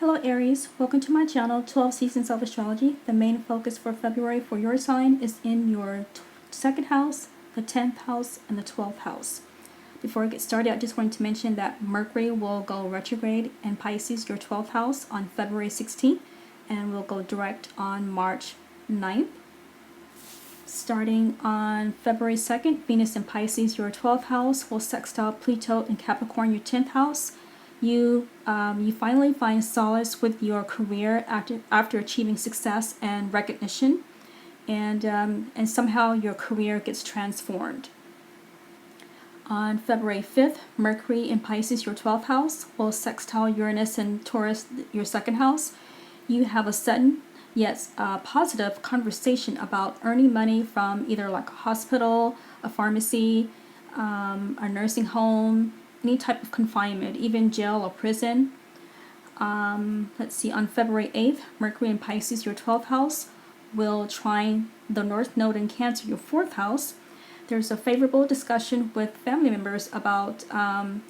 Hello Aries, welcome to my channel, 12 Seasons of Astrology. The main focus for February for your sign is in your second house, the 10th house, and the 12th house. Before I get started, I just wanted to mention that Mercury will go retrograde in Pisces, your 12th house, on February 16th, and will go direct on March 9th. Starting on February 2nd, Venus in Pisces, your 12th house, will sextile Pluto in Capricorn, your 10th house. You finally find solace with your career after achieving success and recognition, and somehow your career gets transformed. On February 5th, Mercury in Pisces, your 12th house, will sextile Uranus and Taurus, your second house. You have a sudden yet positive conversation about earning money from either like a hospital, a pharmacy, a nursing home, any type of confinement, even jail or prison. Let's see, on February 8th, Mercury in Pisces, your 12th house, will trine the North Node in Cancer, your 4th house. There's a favorable discussion with family members about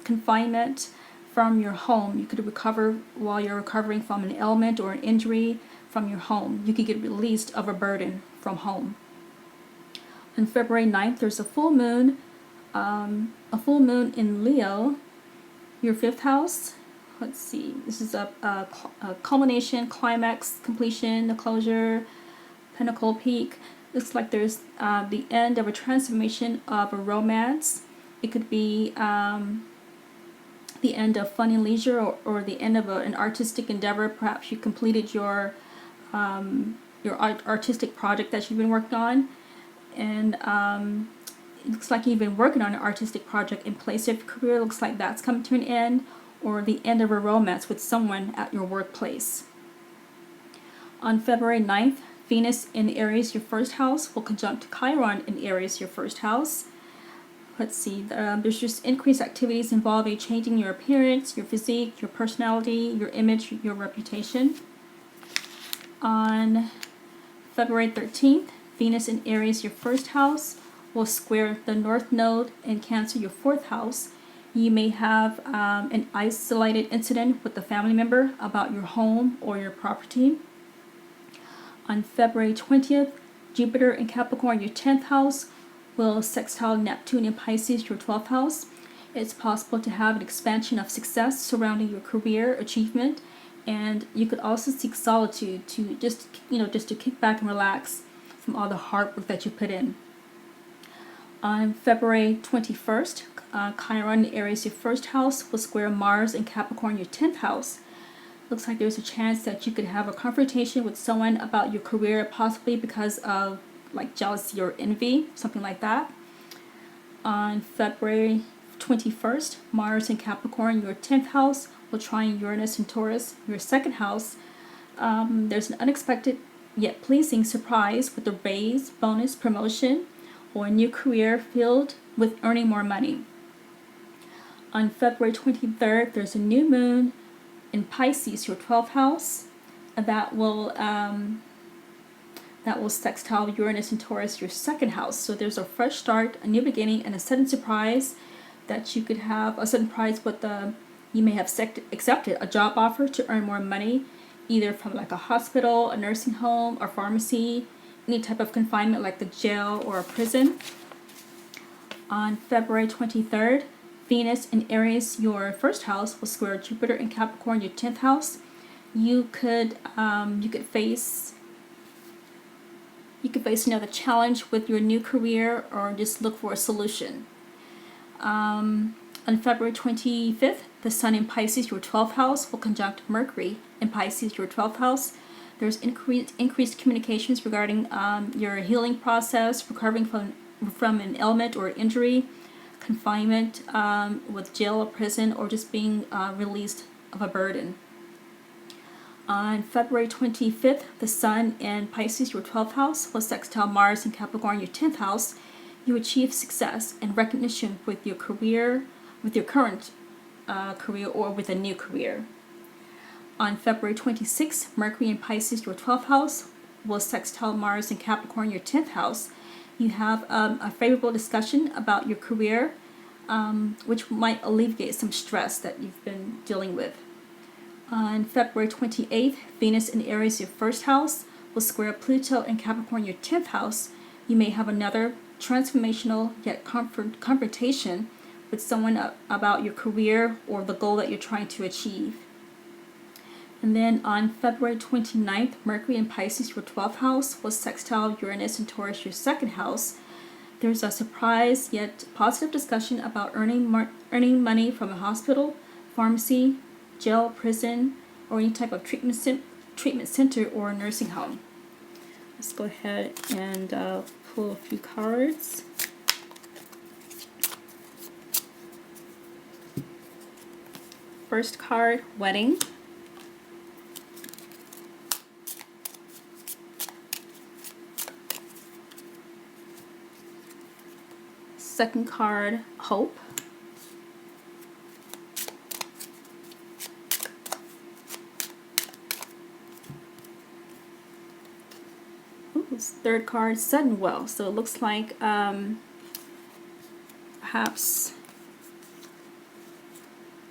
confinement from your home. You could recover while you're recovering from an ailment or an injury from your home. You could get released of a burden from home. On February 9th, there's a full moon in Leo, your 5th house. Let's see, this is a culmination, climax, completion, the closure, pinnacle, peak. Looks like there's the end of a transformation of a romance. It could be the end of fun and leisure, or the end of an artistic endeavor. Perhaps you completed your artistic project that you've been working on, and it looks like you've been working on an artistic project in place of your career. Looks like that's coming to an end, or the end of a romance with someone at your workplace. On February 9th, Venus in Aries, your 1st house, will conjunct Chiron in Aries, your 1st house. Let's see, there's just increased activities involving changing your appearance, your physique, your personality, your image, your reputation. On February 13th, Venus in Aries, your 1st house, will square the North Node in Cancer, your 4th house. You may have an isolated incident with a family member about your home or your property. On February 20th, Jupiter in Capricorn, your 10th house, will sextile Neptune in Pisces, your 12th house. It's possible to have an expansion of success surrounding your career achievement, and you could also seek solitude to just to kick back and relax from all the hard work that you put in. On February 21st, Chiron in Aries, your 1st house, will square Mars in Capricorn, your 10th house. Looks like there's a chance that you could have a confrontation with someone about your career, possibly because of like jealousy or envy, something like that. On February 21st, Mars in Capricorn, your 10th house, will trine Uranus and Taurus, your 2nd house. There's an unexpected yet pleasing surprise with a raise, bonus, promotion, or a new career filled with earning more money. On February 23rd, there's a new moon in Pisces, your 12th house, that will sextile Uranus and Taurus, your 2nd house. So there's a fresh start, a new beginning, and a sudden surprise that you could have. A sudden surprise with you may have accepted a job offer to earn more money, either from like a hospital, a nursing home, or pharmacy, any type of confinement like the jail or a prison. On February 23rd, Venus in Aries, your 1st house, will square Jupiter in Capricorn, your 10th house. You could face another challenge with your new career, or just look for a solution. On February 25th, the Sun in Pisces, your 12th house, will conjunct Mercury in Pisces, your 12th house. There's increased communications regarding your healing process, recovering from an ailment or injury, confinement with jail or prison, or just being released of a burden. On February 25th, the Sun in Pisces, your 12th house, will sextile Mars in Capricorn, your 10th house. You achieve success and recognition with your career, with your current career, or with a new career. On February 26th, Mercury in Pisces, your 12th house, will sextile Mars in Capricorn, your 10th house. You have a favorable discussion about your career, which might alleviate some stress that you've been dealing with. On February 28th, Venus in Aries, your first house, will square Pluto and Capricorn, your 10th house. You may have another transformational yet confrontation with someone about your career or the goal that you're trying to achieve. And then on February 29th, Mercury in Pisces, your 12th house, will sextile Uranus and Taurus, your second house. There's a surprise yet positive discussion about earning money from a hospital, pharmacy, jail, prison, or any type of treatment center or nursing home. Let's go ahead and pull a few cards. First card, wedding. Second card, hope. Third card, sudden wealth. So it looks like perhaps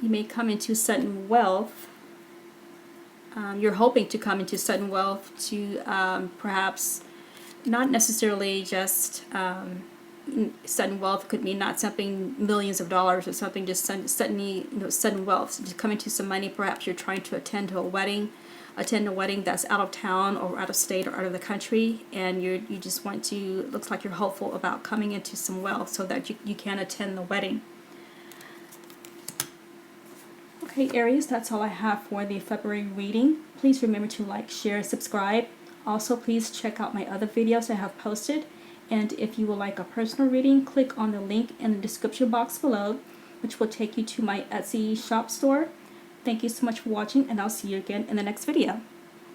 you may come into sudden wealth. You're hoping to come into sudden wealth to perhaps not necessarily just sudden wealth. Could mean not something millions of dollars or something, just suddenly, sudden wealth. So to come into some money, perhaps you're trying to attend a wedding that's out of town or out of state or out of the country, and you just want to, looks like you're hopeful about coming into some wealth so that you can attend the wedding. Okay, Aries, that's all I have for the February reading. Please remember to like, share, and subscribe. Also, please check out my other videos I have posted. And if you would like a personal reading, click on the link in the description box below, which will take you to my Etsy shop store. Thank you so much for watching, and I'll see you again in the next video.